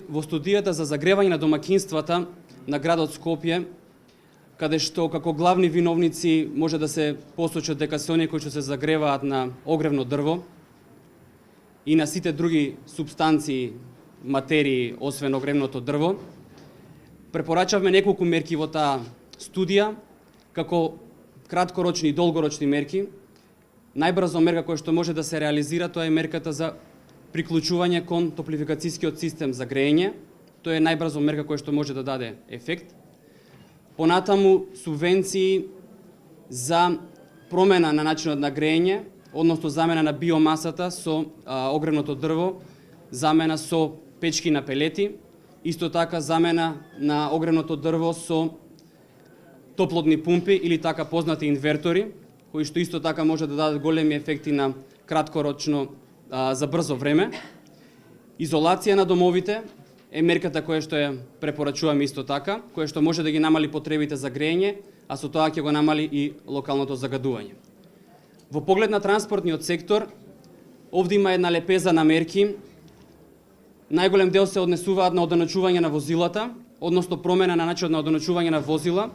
во студијата за загревање на домакинствата на градот Скопје, каде што како главни виновници може да се посочат дека се оние кои што се загреваат на огревно дрво и на сите други супстанции, материи, освен огревното дрво. Препорачавме неколку мерки во таа студија, како краткорочни и долгорочни мерки. Најбрзо мерка која што може да се реализира, тоа е мерката за приклучување кон топлификацијскиот систем за грејење. Тоа е најбрзо мерка која што може да даде ефект. Понатаму субвенции за промена на начинот на грејење, односно замена на биомасата со огревното дрво, замена со печки на пелети, исто така замена на огревното дрво со топлотни пумпи или така познати инвертори, кои што исто така може да дадат големи ефекти на краткорочно за брзо време. Изолација на домовите е мерката која што ја препорачуваме исто така, која што може да ги намали потребите за грејење, а со тоа ќе го намали и локалното загадување. Во поглед на транспортниот сектор, овде има една лепеза на мерки. Најголем дел се однесуваат на одоначување на возилата, односно промена на начинот на одоначување на возила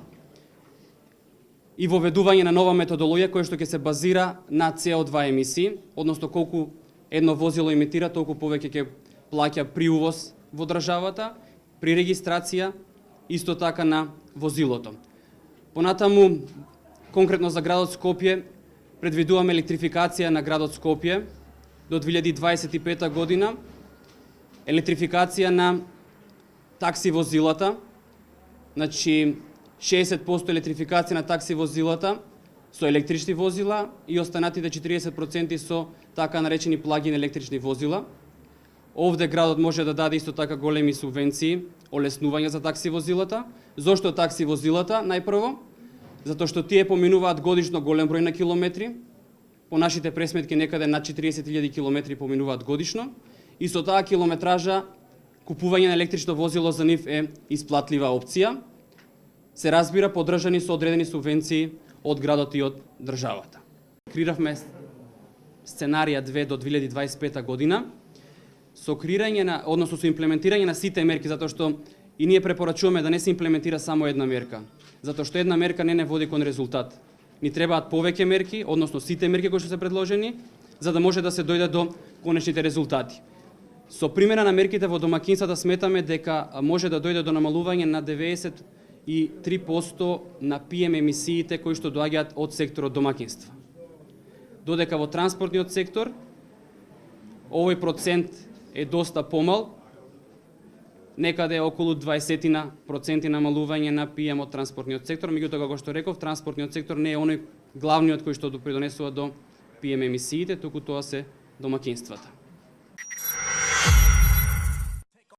и воведување на нова методологија која што ќе се базира на CO2 емисии, односно колку едно возило емитира, толку повеќе ќе плаќа при увоз во државата, при регистрација, исто така на возилото. Понатаму, конкретно за градот Скопје, предвидуваме електрификација на градот Скопје до 2025 година, електрификација на такси возилата, значи 60% електрификација на такси возилата со електрични возила и останатите 40% со така наречени плагин електрични возила. Овде градот може да даде исто така големи субвенции, олеснување за такси возилата. Зошто такси возилата? Најпрво, затоа што тие поминуваат годишно голем број на километри, по нашите пресметки некаде над 40.000 километри поминуваат годишно, и со таа километража купување на електрично возило за нив е исплатлива опција. Се разбира, поддржани со одредени субвенции од градот и од државата. Креиравме сценарија 2 до 2025 година со креирање на, односно со имплементирање на сите мерки, затоа што и ние препорачуваме да не се имплементира само една мерка, затоа што една мерка не води кон резултат. Ни требаат повеќе мерки, односно сите мерки кои што се предложени, за да може да се дојде до конечните резултати. Со примена на мерките во домакинствата сметаме дека може да дојде до намалување на 93% на PM емисиите кои што доаѓаат од секторот домакинства. Додека во транспортниот сектор овој процент е доста помал, некаде околу 20% намалување на PM од транспортниот сектор, меѓутоа како што реков, транспортниот сектор не е оној главниот кој што допринесува до PM емисиите, туку тоа се домакинствата.